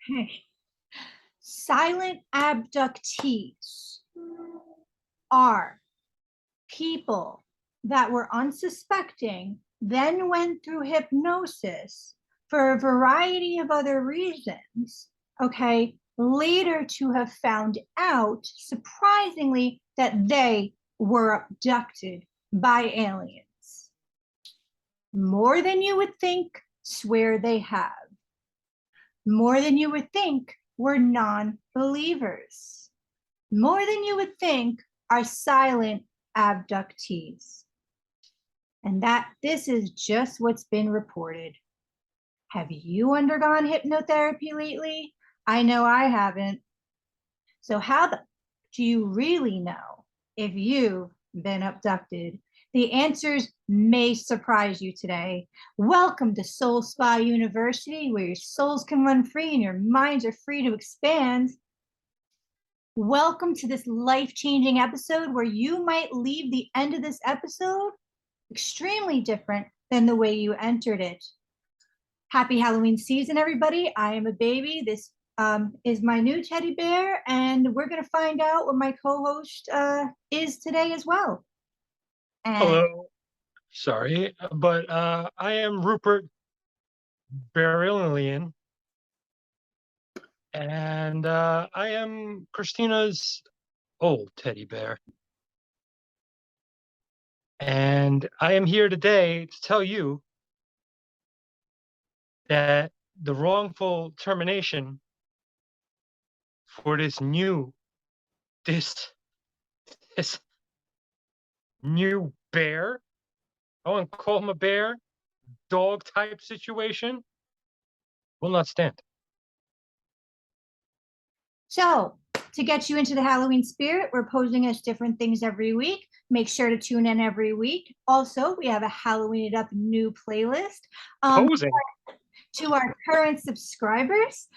Okay. Silent abductees are people that were unsuspecting, then went through hypnosis for a variety of other reasons, okay, later to have found out, surprisingly, that they were abducted by aliens. More than you would think, swear they have. More than you would think were non-believers. More than you would think are silent abductees. And that this is just what's been reported. Have you undergone hypnotherapy lately? I know I haven't. So how do you really know if you've been abducted? The answers may surprise you today. Welcome to Soul Spa University, where your souls can run free and your minds are free to expand. Welcome to this life-changing episode where you might leave the end of this episode extremely different than the way you entered it. Happy Halloween season, everybody. I am a baby. This is my new teddy bear, and we're going to find out what my co-host is today as well. And Hello. Sorry, but I am Rupert Beryllian, and I am Christina's old teddy bear. And I am here today to tell you that the wrongful termination for this new bear, I want to call him a bear, dog type situation, will not stand. so, to get you into the Halloween spirit, we're posing us different things every week. Make sure to tune in every week. Also, we have a Halloween It Up new playlist. Posing. To our current subscribers,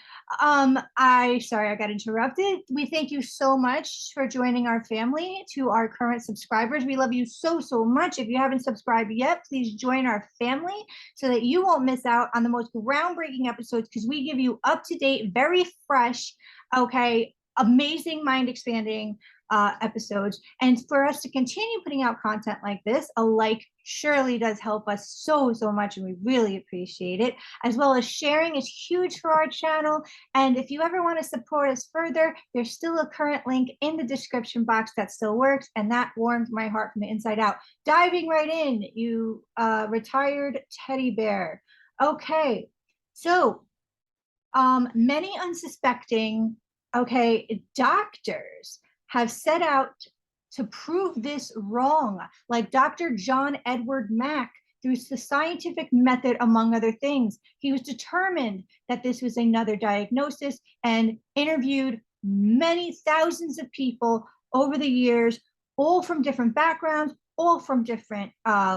sorry, I got interrupted. We thank you so much for joining our family. To our current subscribers, we love you so much. If you haven't subscribed yet, please join our family so that you won't miss out on the most groundbreaking episodes, because we give you up-to-date, very fresh, okay, amazing, mind-expanding episodes. And for us to continue putting out content like this, a like surely does help us so much, and we really appreciate it. As well as sharing is huge for our channel. And if you ever want to support us further, there's still a current link in the description box that still works, and that warms my heart from the inside out. Diving right in, you retired teddy bear. Okay, so many unsuspecting, okay, doctors have set out to prove this wrong, like Dr. John Edward Mack, through the scientific method, among other things. He was determined that this was another diagnosis and interviewed many thousands of people over the years, all from different backgrounds, all from different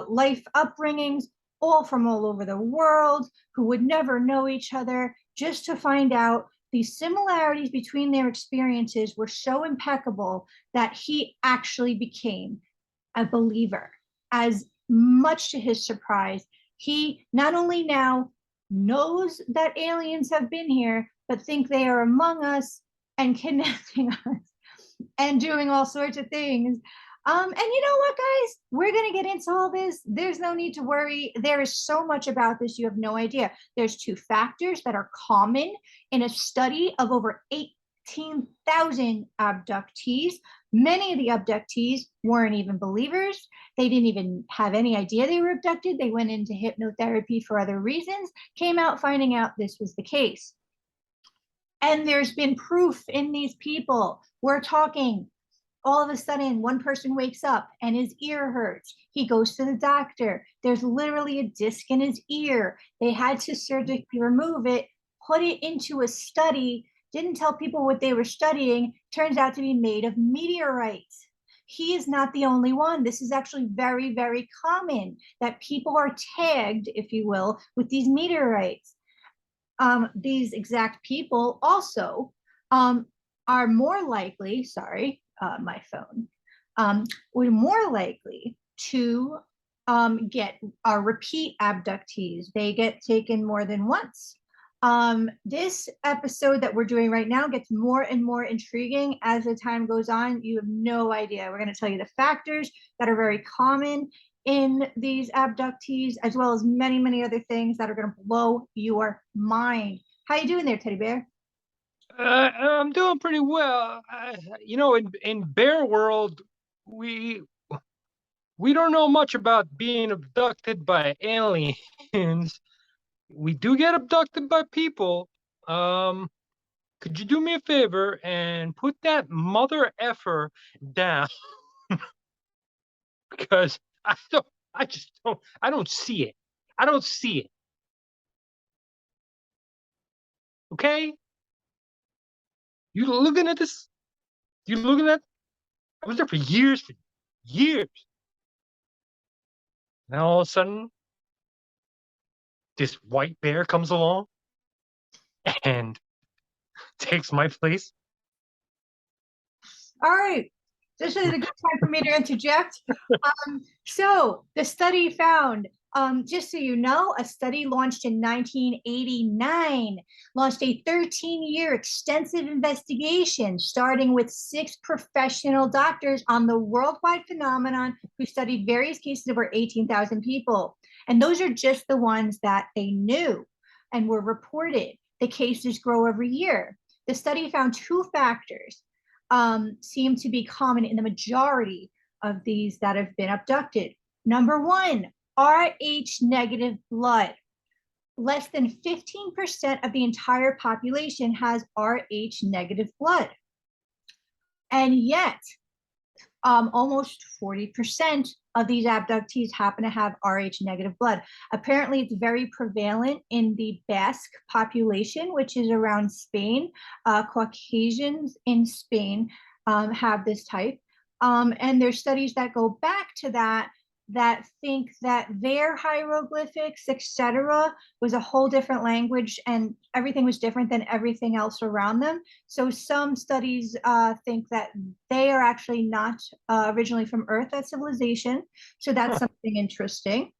life upbringings, all from all over the world, who would never know each other, just to find out the similarities between their experiences were so impeccable that he actually became a believer. As much to his surprise, he not only now knows that aliens have been here, but think they are among us and kidnapping us and doing all sorts of things. And you know what, guys? We're going to get into all this. There's no need to worry. There is so much about this, you have no idea. There's two factors that are common in a study of over 18,000 abductees. Many of the abductees weren't even believers. They didn't even have any idea they were abducted. They went into hypnotherapy for other reasons, came out finding out this was the case. And there's been proof in these people. We're talking, all of a sudden, one person wakes up and his ear hurts. He goes to the doctor. There's literally a disc in his ear. They had to surgically remove it, put it into a study, didn't tell people what they were studying. Turns out to be made of meteorites. He is not the only one. This is actually very common, that people are tagged, if you will, with these meteorites. These exact people also are more likely, sorry, my phone, we're more likely to get repeat abductees. They get taken more than once. This episode that we're doing right now gets more and more intriguing as the time goes on. You have no idea. We're going to tell you the factors that are very common in these abductees, as well as many, many other things that are going to blow your mind. How you doing there, Teddy Bear? I'm doing pretty well. In bear world, we we don't know much about being abducted by aliens. We do get abducted by people. Could you do me a favor and put that mother effer down? Because I don't see it. I don't see it. Okay? You looking at this? You looking at? I was there for years. Now all of a sudden, this white bear comes along and takes my place. All right. This is a good time for me to interject. So the study found, just so you know, a study launched in 1989 launched a 13-year extensive investigation starting with 6 professional doctors on the worldwide phenomenon who studied various cases of over 18,000 people. And those are just the ones that they knew and were reported. The cases grow every year. The study found 2 factors seem to be common in the majority of these that have been abducted. Number 1, Rh negative blood. Less than 15% of the entire population has Rh negative blood. And yet, almost 40% of these abductees happen to have Rh negative blood. Apparently, it's very prevalent in the Basque population, which is around Spain. Caucasians in Spain have this type. And there's studies that go back to that think that their hieroglyphics, etc., was a whole different language and everything was different than everything else around them. So some studies think that they are actually not originally from Earth, that civilization. So that's something interesting.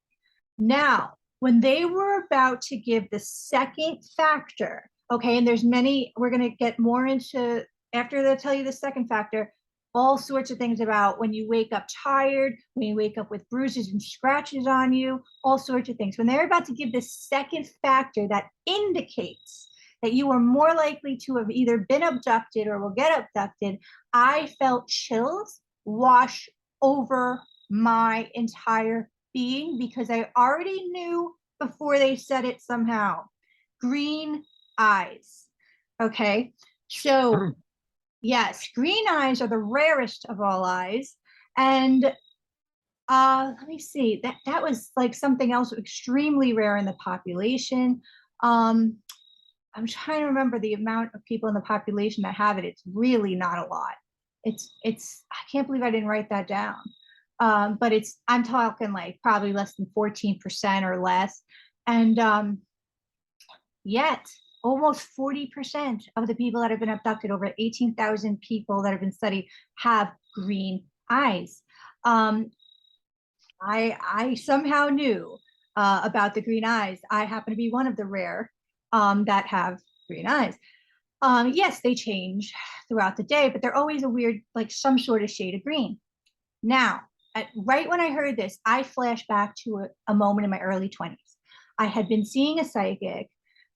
Now, when they were about to give the second factor, okay, and there's many, we're going to get more into, after they tell you the second factor, all sorts of things about when you wake up tired, when you wake up with bruises and scratches on you, all sorts of things. When they're about to give the second factor that indicates that you are more likely to have either been abducted or will get abducted, I felt chills wash over my entire being because I already knew before they said it somehow. Green eyes. Okay. So yes, green eyes are the rarest of all eyes. And let me see, that was like something else extremely rare in the population. I'm trying to remember the amount of people in the population that have it. It's really not a lot. It's I can't believe I didn't write that down. But I'm talking like probably less than 14% or less. And yet almost 40% of the people that have been abducted, over 18,000 people that have been studied, have green eyes. I somehow knew about the green eyes. I happen to be one of the rare that have green eyes. Yes, they change throughout the day, but they're always a weird, like some sort of shade of green. Now, right when I heard this, I flashed back to a moment in my early 20s. I had been seeing a psychic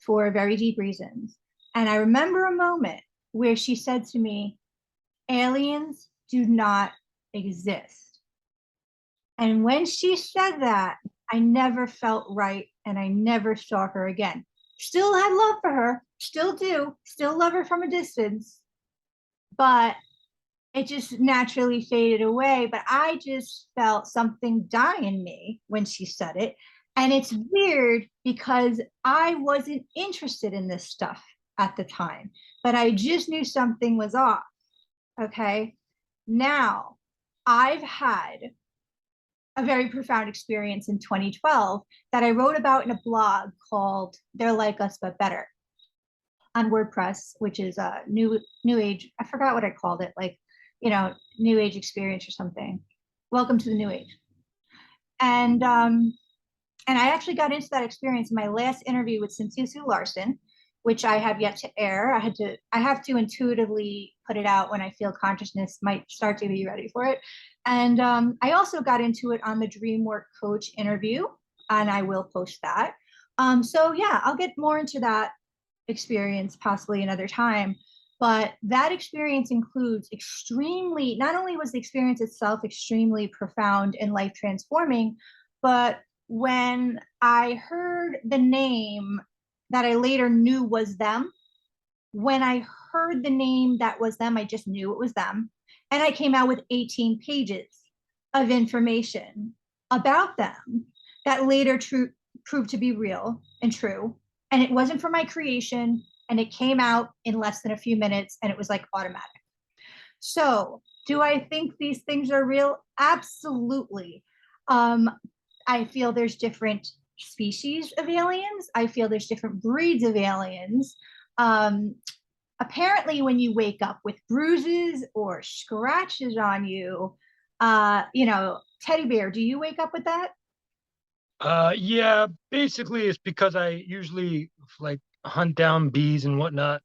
for very deep reasons. And I remember a moment where she said to me, aliens do not exist. And when she said that, I never felt right and I never saw her again. Still had love for her, still do, still love her from a distance, but it just naturally faded away. But I just felt something die in me when she said it. And it's weird because I wasn't interested in this stuff at the time, but I just knew something was off. Okay. Now, I've had a very profound experience in 2012 that I wrote about in a blog called They're Like Us But Better on WordPress, which is a new age. I forgot what I called it, like, new age experience or something. Welcome to the new age. And I actually got into that experience in my last interview with Cynthia Sue Larson. which I have yet to air. I have to intuitively put it out when I feel consciousness might start to be ready for it. And I also got into it on the Dream Work Coach interview, and I will post that. So yeah, I'll get more into that experience possibly another time. But that experience includes extremely, not only was the experience itself extremely profound and life transforming, but when I heard the name that I later knew was them, when I heard the name that was them, I just knew it was them. And I came out with 18 pages of information about them that later proved to be real and true. And it wasn't from my creation. And it came out in less than a few minutes, and it was like automatic. So, do I think these things are real? Absolutely. I feel there's different species of aliens. I feel there's different breeds of aliens. Apparently, when you wake up with bruises or scratches on you, teddy bear, do you wake up with that? Yeah, basically it's because I usually like hunt down bees and whatnot.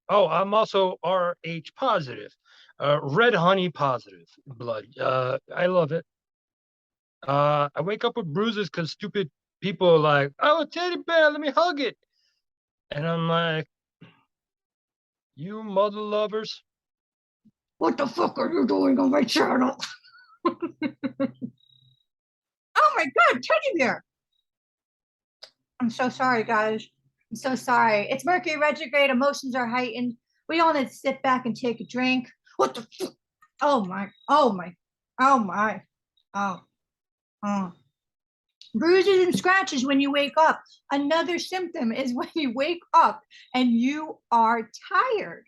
Oh, I'm also RH positive, red honey positive blood. I love it. I wake up with bruises because stupid people are like, "Oh, a teddy bear, let me hug it," and I'm like, "You mother lovers." What the fuck are you doing on my channel? Oh my God, teddy bear. I'm so sorry, guys. I'm so sorry. It's Mercury retrograde. Emotions are heightened. We all need to sit back and take a drink. What the? Oh my. Oh my. Oh my. Oh. Oh. Bruises and scratches when you wake up. Another symptom is when you wake up and you are tired.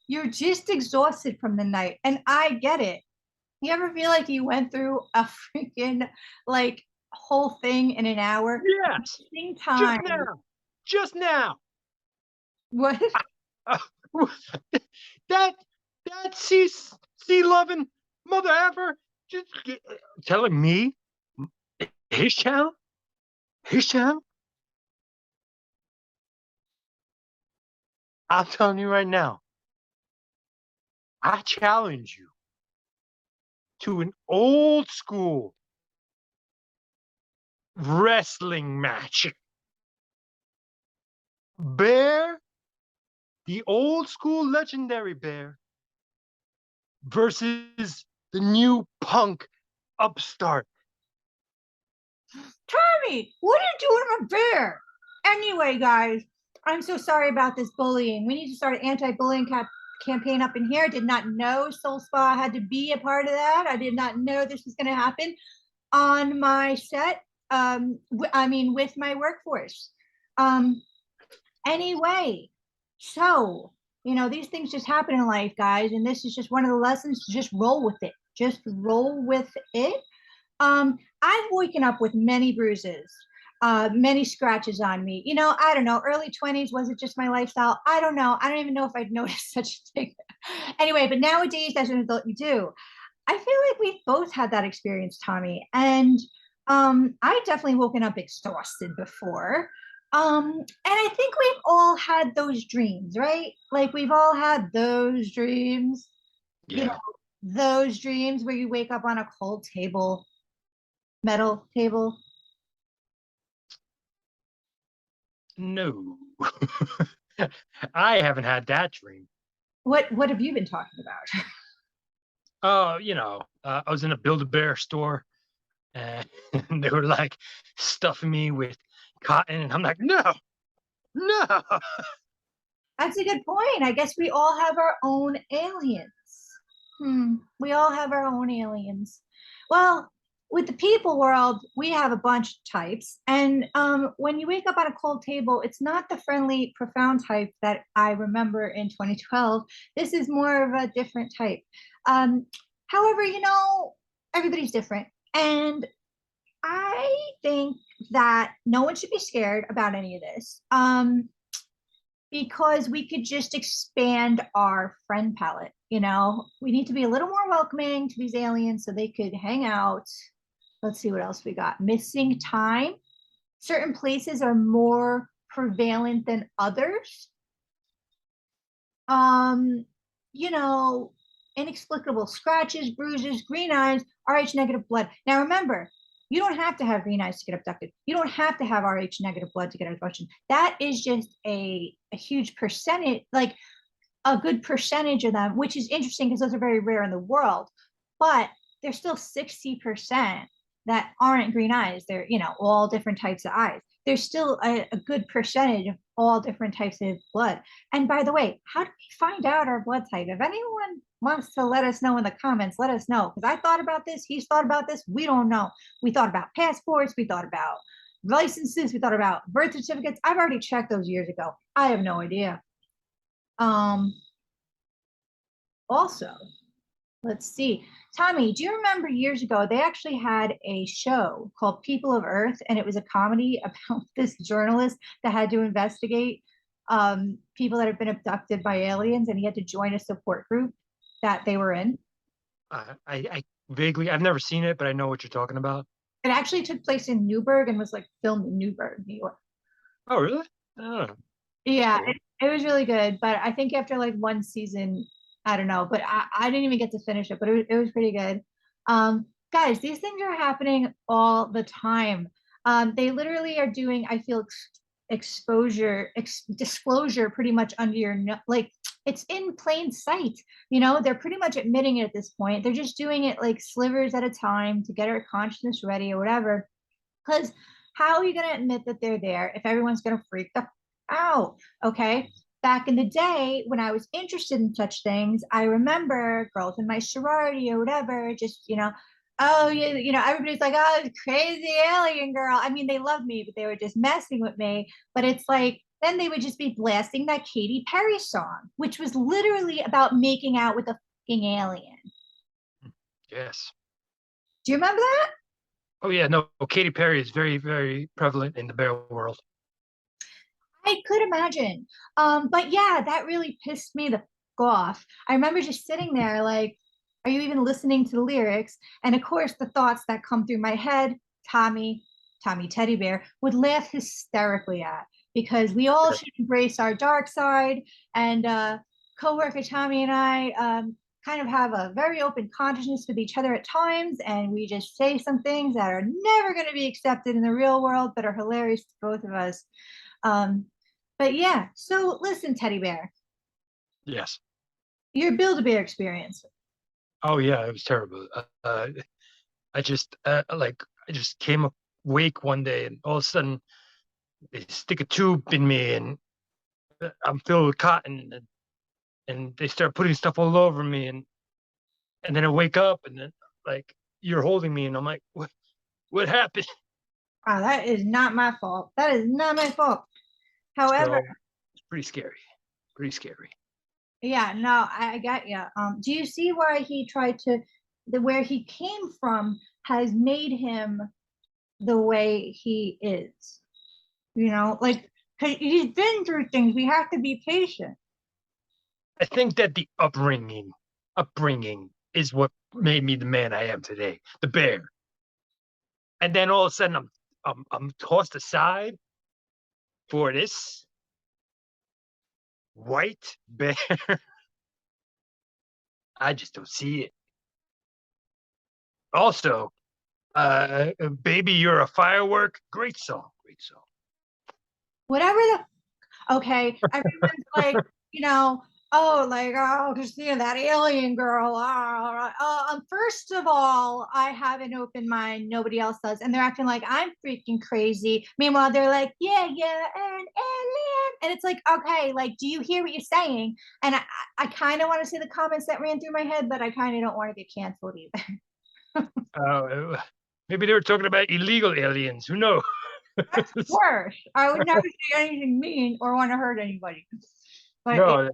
You're just exhausted from the night. And I get it. You ever feel like you went through a freaking like whole thing in an hour? Yes, Same just time. now, just now. What? Uh, that that sea loving mother effer just telling me his channel, his channel. I'm telling you right now, I challenge you to an old school wrestling match. Bear, the old school legendary bear, versus the new punk upstart. Tommy, what are you doing to my bear? Anyway, guys, I'm so sorry about this bullying. We need to start an anti-bullying campaign up in here. Did not know Soul Spa had to be a part of that. I did not know this was going to happen on my set. With my workforce. Um, anyway, so these things just happen in life, guys, and this is just one of the lessons. Just roll with it. Just roll with it. I've woken up with many bruises, many scratches on me. I don't know, early 20s, was it just my lifestyle? I don't know. I don't even know if I'd noticed such a thing. Anyway, but nowadays, as an adult, you do. I feel like we've both had that experience, Tommy. And I definitely woken up exhausted before. And I think we've all had those dreams, right? Like we've all had those dreams, you know, Yeah. those dreams where you wake up on a cold table, metal table. No. I haven't had that dream. What have you been talking about? I was in a Build-A-Bear store and they were like stuffing me with cotton, and I'm like, no, no. That's a good point. I guess we all have our own aliens. We all have our own aliens. Well, with the people world, we have a bunch of types. And when you wake up on a cold table, it's not the friendly, profound type that I remember in 2012. This is more of a different type. Um, However, everybody's different. And I think that no one should be scared about any of this. Because we could just expand our friend palette. We need to be a little more welcoming to these aliens so they could hang out. Let's see what else we got. Missing time. Certain places are more prevalent than others. Um, you know, inexplicable scratches, bruises, green eyes, Rh negative blood. Now remember, you don't have to have green eyes to get abducted. You don't have to have Rh negative blood to get abduction. That is just a huge percentage, like a good percentage of them, which is interesting because those are very rare in the world. But there's still 60% that aren't green eyes. They're, all different types of eyes. There's still a good percentage of all different types of blood. And by the way, how do we find out our blood type? If anyone wants to let us know in the comments, let us know. Because I thought about this, he's thought about this, we don't know. We thought about passports, we thought about licenses, we thought about birth certificates. I've already checked those years ago. I have no idea. Also, let's see. Tommy, do you remember years ago they actually had a show called People of Earth, and it was a comedy about this journalist that had to investigate people that have been abducted by aliens, and he had to join a support group that they were in. I vaguely, I've never seen it, but I know what you're talking about. It actually took place in Newburgh and was like filmed in Newburgh, New York. Oh, really? Oh, Yeah, cool. it was really good, but I think after like one season, I don't know, but I didn't even get to finish it, but it was pretty good. Guys, these things are happening all the time. They literally are doing, I feel, disclosure pretty much under your like it's in plain sight. They're pretty much admitting it at this point. They're just doing it like slivers at a time to get our consciousness ready or whatever. Because how are you going to admit that they're there if everyone's going to freak the out? Okay. Back in the day when I was interested in such things, I remember girls in my sorority or whatever, just, oh, yeah, everybody's like, oh, crazy alien girl. I mean, they loved me, but they were just messing with me. But it's like, then they would just be blasting that Katy Perry song, which was literally about making out with a fucking alien. Yes. Do you remember that? Oh, yeah. No, Katy Perry is very, very prevalent in the bear world. I could imagine. But yeah, that really pissed me the off. I remember just sitting there like, are you even listening to the lyrics? And of course, the thoughts that come through my head, Tommy Teddy Bear, would laugh hysterically at because we all should embrace our dark side. And coworker Tommy and I kind of have a very open consciousness with each other at times, and we just say some things that are never going to be accepted in the real world, but are hilarious to both of us. But yeah, so listen, Teddy Bear, Yes. your Build-A-Bear experience. Oh, yeah. It was terrible. I just I just came awake one day, and all of a sudden they stick a tube in me, and I'm filled with cotton, and they start putting stuff all over me, and then I wake up, and then like you're holding me, and I'm like, what happened? Wow, that is not my fault. That is not my fault. However, So it's pretty scary. Pretty scary. yeah, no, I got you. Do you see why he tried to, where he came from has made him the way he is? Like, 'cause he's been through things. We have to be patient. I think that the upbringing is what made me the man I am today, the bear. And then all of a sudden I'm tossed aside for this white bear. I just don't see it. Also, baby, you're a firework. Great song. Great song. Whatever the, okay, everyone's like, you know, oh, like, oh, Christina, that alien girl. First of all, I have an open mind. Nobody else does. And they're acting like I'm freaking crazy. Meanwhile, they're like, yeah, an alien. And it's like, okay, like, do you hear what you're saying? And I kind of want to see the comments that ran through my head, but I kind of don't want to get canceled either. Maybe they were talking about illegal aliens. Who knows? That's worse. I would never say anything mean or want to hurt anybody. But No.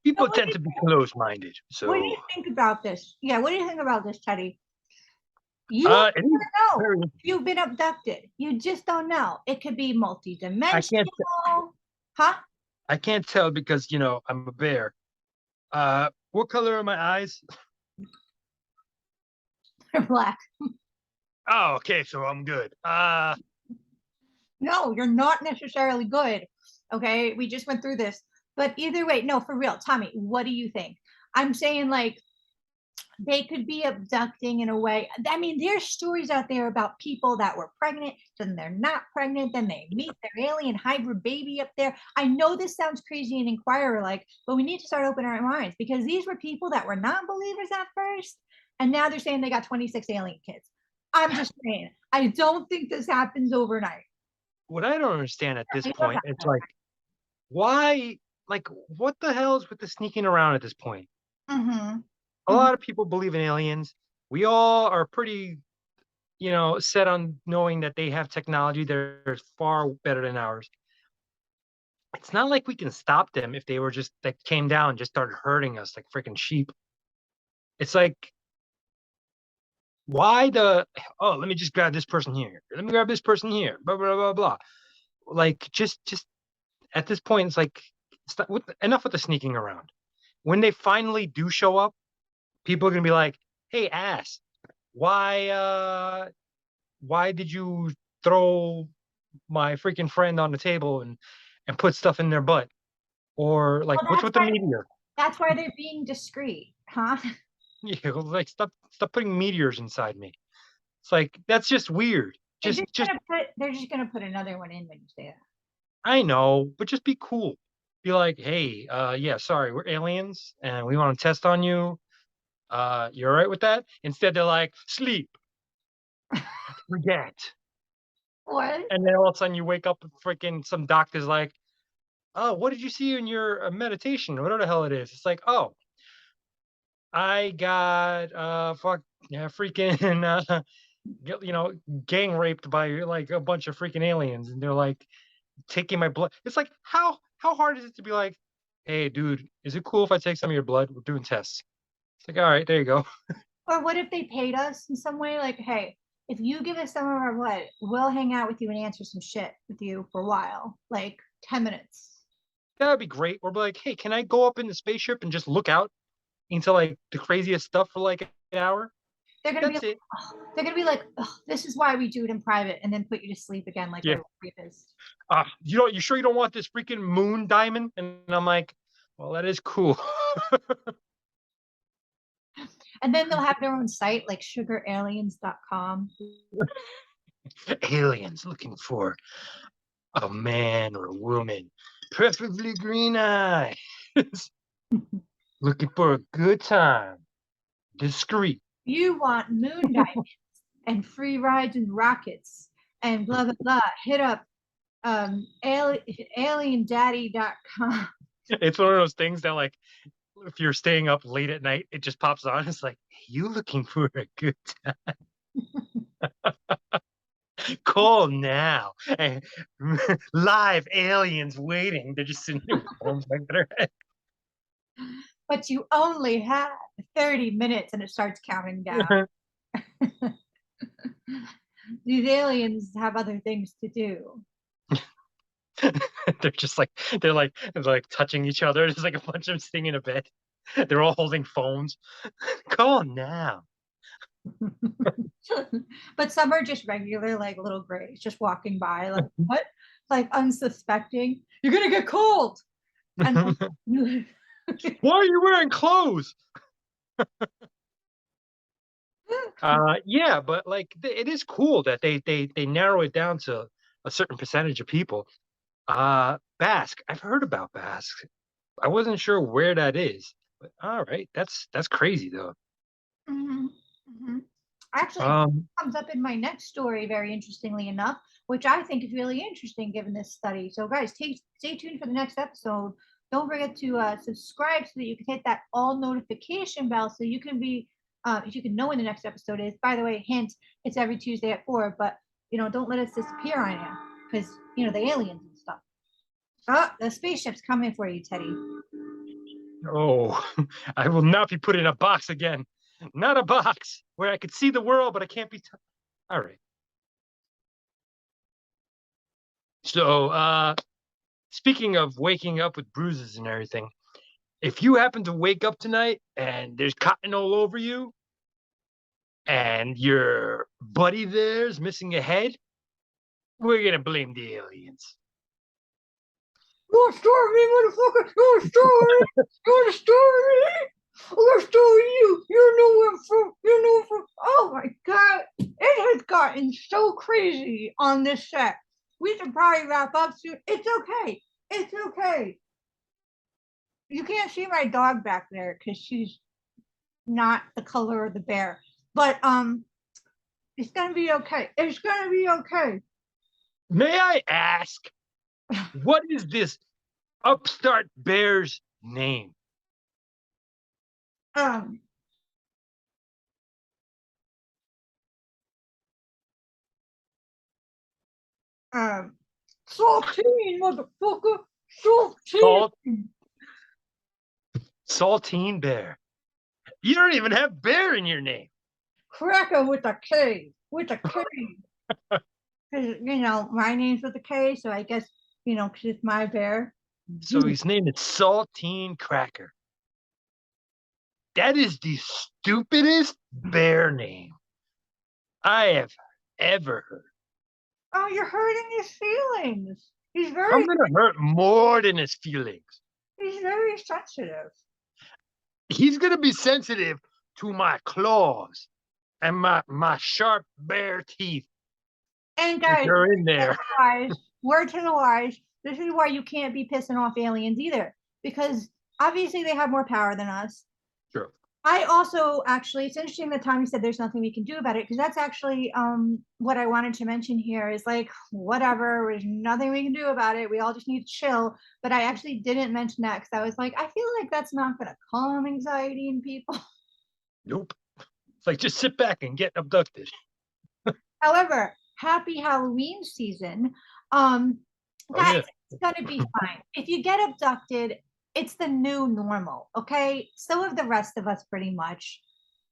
People tend to be closed-minded. What do So you think about this? Yeah, what do you think about this, Teddy? You don't know very, if you've been abducted. You just don't know. It could be I can't multidimensional. Huh? I can't tell because I'm a bear. What color are my eyes? They're black. Oh, okay, so I'm good. No, you're not necessarily good. Okay, we just went through this. But either way, no, for real, Tommy, what do you think? I'm saying like they could be abducting in a way. I mean, there's stories out there about people that were pregnant, then they're not pregnant, then they meet their alien hybrid baby up there. I know this sounds crazy and inquirer like, but we need to start opening our minds because these were people that were not believers at first, and now they're saying they got 26 alien kids. I'm just saying, I don't think this happens overnight. What I don't understand at this I love point, it's that. like, why, like, what the hell is with the sneaking around at this point? Mm-hmm. A Mm-hmm. lot of people believe in aliens. We all are pretty, set on knowing that they have technology that is far better than ours. It's not like we can stop them if they were just like came down and just started hurting us like freaking sheep. It's like, why the let me just grab this person here. Let me grab this person here. Blah blah blah blah. Like just at this point, it's like enough with the sneaking around. When they finally do show up, people are gonna be like, "Hey, ass, why did you throw my freaking friend on the table and put stuff in their butt?" Or like, Well, what's with the meteor? that's why they're being discreet, huh? Like stop putting meteors inside me. It's like that's just weird. Just They're just gonna put another one in when you say that. I know, but just be cool. Be like, hey, yeah, sorry, we're aliens and we want to test on you. You all right with that? Instead, they're like, sleep, forget. What? And then all of a sudden you wake up and freaking some doctor's like, oh, what did you see in your meditation? Whatever the hell it is. It's like, oh, I got fuck yeah, freaking gang raped by like a bunch of freaking aliens, and they're like taking my blood. It's like how hard is it to be like, hey, dude, is it cool if I take some of your blood? We're doing tests. It's like, all right, there you go. Or what if they paid us in some way? Like, hey, if you give us some of our blood, we'll hang out with you and answer some shit with you for a while, like 10 minutes. That would be great. Or be like, hey, can I go up in the spaceship and just look out into like the craziest stuff for like an hour? They're gonna be, That's it. they're gonna be like, this is why we do it in private, and then put you to sleep again, like Yeah. a rapist. You sure you don't want this freaking moon diamond? And I'm like, well, that is cool. And then they'll have their own site, like sugaraliens.com. Aliens looking for a man or a woman, preferably green eyes, looking for a good time, discreet. You want moon diamonds and free rides and rockets and blah blah blah. Hit up aliendaddy.com. It's one of those things that, like, if you're staying up late at night, it just pops on. It's like, hey, you looking for a good call now? Hey, live aliens waiting. They're just sitting there with phones back to their head. But you only have 30 minutes and it starts counting down. These aliens have other things to do. they're like touching each other. There's like a bunch of them sitting in a bed. They're all holding phones. Call now. But some are just regular, like little grays, just walking by, like, what? Like unsuspecting. You're gonna get cold. And Why are you wearing clothes? Yeah, but like it is cool that they narrow it down to a certain percentage of people. Basque. I've heard about Basque. I wasn't sure where that is, but all right, that's crazy though. Mhm, mhm. Actually, it Um, comes up in my next story, very interestingly enough, which I think is really interesting given this study. So, guys, stay tuned for the next episode. Don't forget to subscribe so that you can hit that all notification bell so you can be, if you can know when the next episode is. By the way, hint, it's every Tuesday at 4, but, don't let us disappear on you because, the aliens and stuff. Oh, the spaceship's coming for you, Teddy. oh, I will not be put in a box again. Not a box where I could see the world, but I can't be. All right. So, speaking of waking up with bruises and everything, if you happen to wake up tonight and there's cotton all over you, and your buddy there's missing a head, we're gonna blame the aliens. You're starving me, motherfucker! You're starving me! You're starving me! I'm starving you! You know where I'm from! You know where I'm from! Oh my god! It has gotten so crazy on this set. We should probably wrap up soon. It's okay. It's okay. You can't see my dog back there because she's not the color of the bear. But it's gonna be okay. It's gonna be okay. May I ask, what is this upstart bear's name? Um um Saltine, motherfucker! Salt, Saltine! Saltine Bear. You don't even have bear in your name. Cracker with a K. With a K. Because, my name's with a K, so I guess, because it's my bear. So his name is Saltine Cracker. That is the stupidest bear name I have ever heard. Oh, you're hurting his feelings. I'm gonna hurt more than his feelings. He's very sensitive. He's gonna be sensitive to my claws and my sharp bear teeth. And guys, They're in there. Word to the wise. This is why you can't be pissing off aliens either, because obviously they have more power than us. Sure. I also actually, it's interesting that Tommy said there's nothing we can do about it, because that's actually what I wanted to mention here is like, whatever, there's nothing we can do about it. We all just need to chill. But I actually didn't mention that because I was like, I feel like that's not going to calm anxiety in people. Nope. It's like just sit back and get abducted. However, happy Halloween season. Guys, yeah. it's gonna be fine. If you get abducted, it's the new normal, okay? So have the rest of us pretty much.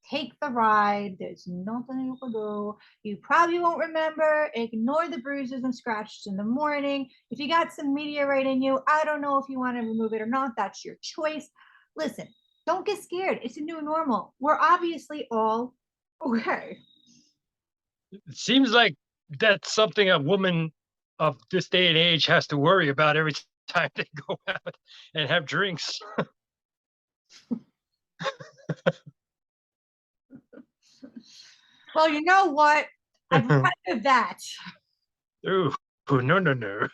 Take the ride. There's nothing you can do. You probably won't remember. Ignore the bruises and scratches in the morning. If you got some meteorite in you, I don't know if you want to remove it or not. That's your choice. Listen, don't get scared. It's a new normal. We're obviously all okay. It seems like that's something a woman of this day and age has to worry about every time they go out and have drinks. Well, you know what? I'd rather that. Ooh, no.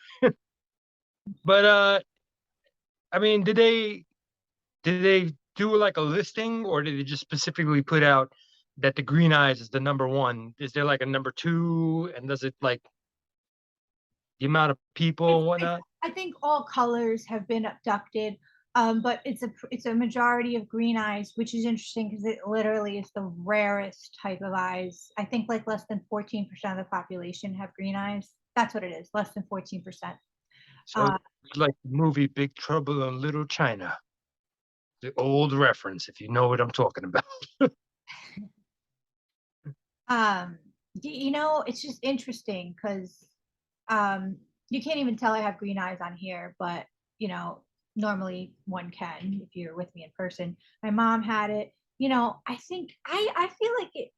But I mean, did they do like a listing, or did they just specifically put out that the green eyes is the number one? Is there like a number two, and does it like the amount of people and whatnot? I think all colors have been abducted, but it's a majority of green eyes, which is interesting because it literally is the rarest type of eyes. I think like less than 14% of the population have green eyes. That's what it is, less than 14%. So it's like the movie Big Trouble in Little China, the old reference, if you know what I'm talking about. It's just interesting because you can't even tell I have green eyes on here, but normally one can if you're with me in person. My mom had it. I think I feel like it.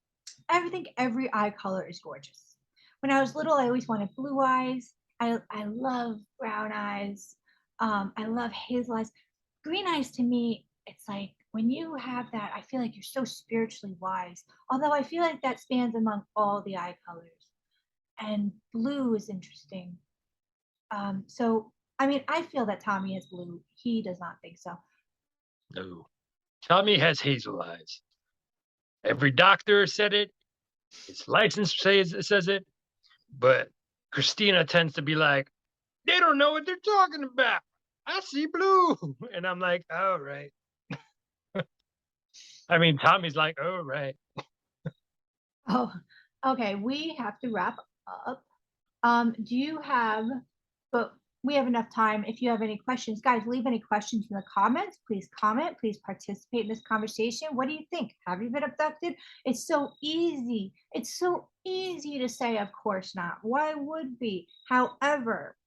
I think every eye color is gorgeous. When I was little, I always wanted blue eyes. I love brown eyes. I love hazel eyes. Green eyes to me, it's like when you have that, I feel like you're so spiritually wise. Although I feel like that spans among all the eye colors. And blue is interesting. So I mean, I feel that Tommy is blue. He does not think so. No. Tommy has hazel eyes. Every doctor said it. His license says it. But Christina tends to be like, they don't know what they're talking about. I see blue. And I'm like, oh, right. I mean, Tommy's like, oh, right. Oh, okay. We have to wrap up. Do you have, but we have enough time. If you have any questions, guys, leave any questions in the comments. Please comment. Please participate in this conversation. What do you think? Have you been abducted? It's so easy. It's so easy to say, of course not. Why would we? However,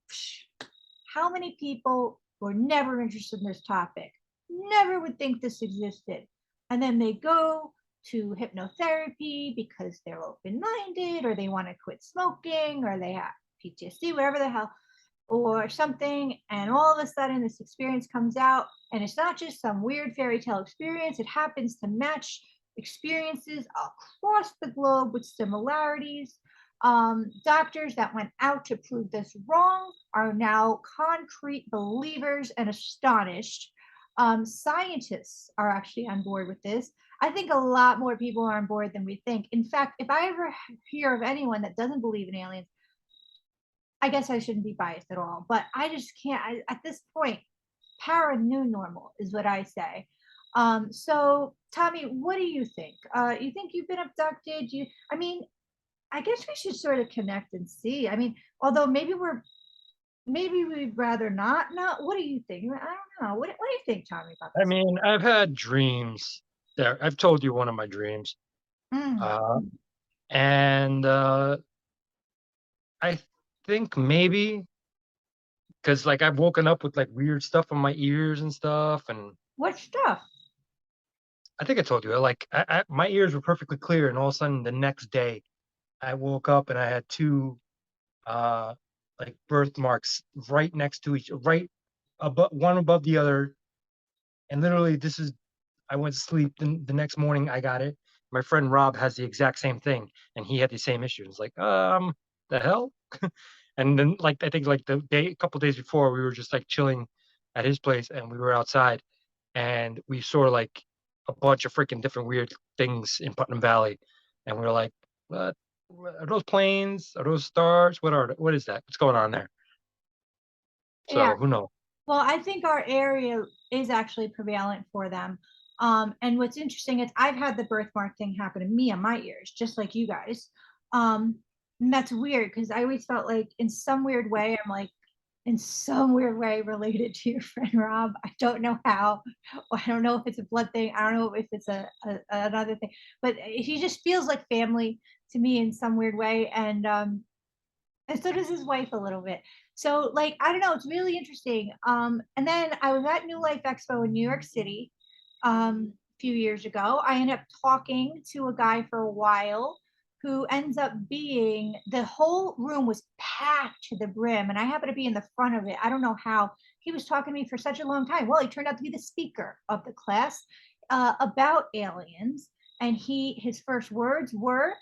how many people were never interested in this topic, never would think this existed, and then they go to hypnotherapy because they're open-minded or they want to quit smoking or they have PTSD, whatever the hell, or something. And all of a sudden, this experience comes out, and it's not just some weird fairy tale experience, it happens to match experiences across the globe with similarities. Doctors that went out to prove this wrong are now concrete believers and astonished. Scientists are actually on board with this. I think a lot more people are on board than we think. In fact, if I ever hear of anyone that doesn't believe in aliens, I guess I shouldn't be biased at all, but I just can't. At this point, paranormal is what I say. So, Tommy, what do you think? You think you've been abducted? I mean, I guess we should sort of connect and see. I mean, although maybe we'd rather not. No, what do you think? I don't know. What do you think, Tommy, about I this? mean, I've had dreams there. I've told you one of my dreams. Mm. Uh, and I think maybe because like I've woken up with like weird stuff on my ears and stuff, and What stuff? I think I told you my ears were perfectly clear, and all of a sudden the next day I woke up and I had two uh like birthmarks right next to each, right above, one above the other, and literally this is I went to sleep. The next morning, I got it. My friend Rob has the exact same thing, and he had the same issue. It's like, the hell? And then, like, I think, like, a couple days before, we were just like chilling at his place, and we were outside, and we saw like a bunch of freaking different weird things in Putnam Valley, and we were like, what are those planes? Are those stars? What is that? What's going on there? Yeah. So who knows? Well, I think our area is actually prevalent for them. And what's interesting is I've had the birthmark thing happen to me on my ears, just like you guys. And that's weird because I always felt like in some weird way, I'm like in some weird way related to your friend Rob. I don't know how, or I don't know if it's a blood thing. I don't know if it's another thing, but he just feels like family to me in some weird way. And so does his wife a little bit. So like I don't know, it's really interesting. And then I was at New Life Expo in New York City a few years ago. I ended up talking to a guy for a while who ends up being, the whole room was packed to the brim, and I happened to be in the front of it. I don't know how he was talking to me for such a long time. Well, he turned out to be the speaker of the class about aliens, and his first words were,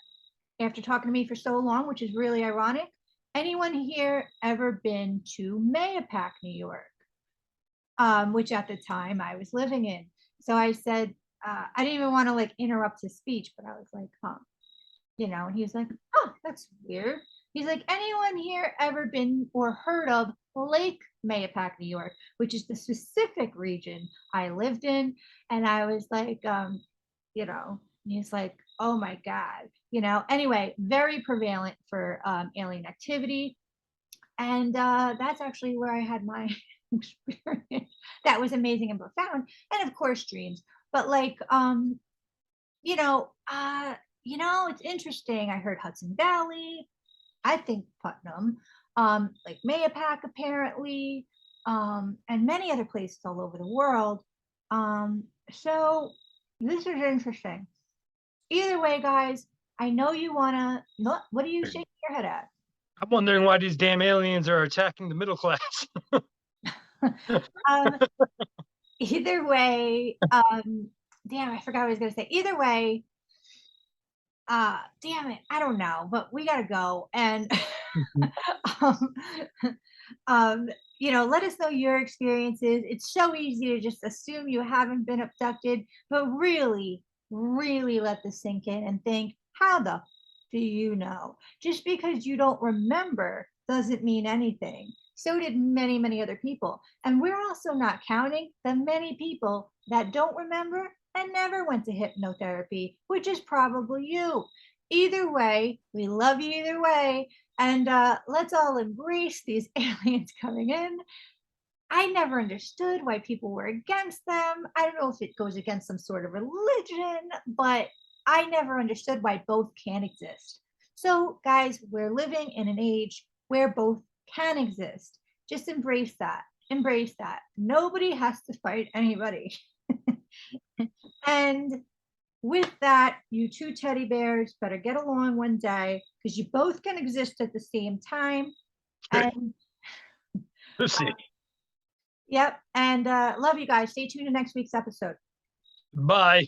after talking to me for so long, which is really ironic, anyone here ever been to Mayapack, New York? Which at the time I was living in. So I said, I didn't even want to like interrupt his speech, but I was like, huh, and he was like, oh, that's weird. He's like, anyone here ever been or heard of Lake Mayapack, New York, which is the specific region I lived in? And I was like, he's like, oh my God, anyway, very prevalent for alien activity. And that's actually where I had my experience. That was amazing and profound. And of course, dreams. But like, you know, uh, it's interesting. I heard Hudson Valley. I think Putnam, like Mayapack apparently, and many other places all over the world. So this is interesting. Either way, guys, I know you wanna. What are you shaking your head at? I'm wondering why these damn aliens are attacking the middle class. um, Either way, damn, I forgot what I was gonna say. Either way, damn it, I don't know, but we gotta go. And um, um, let us know your experiences. It's so easy to just assume you haven't been abducted, but really, really let this sink in and think, how the do you know? Just because you don't remember doesn't mean anything. So did many, many other people. And we're also not counting the many people that don't remember and never went to hypnotherapy, which is probably you. Either way, we love you either way. And let's all embrace these aliens coming in. I never understood why people were against them. I don't know if it goes against some sort of religion, but I never understood why both can exist. So, guys, we're living in an age where both can exist. Just embrace that. Embrace that. Nobody has to fight anybody. And with that, you two teddy bears better get along one day because you both can exist at the same time. And Let's see. yep. And love you guys. Stay tuned to next week's episode. Bye.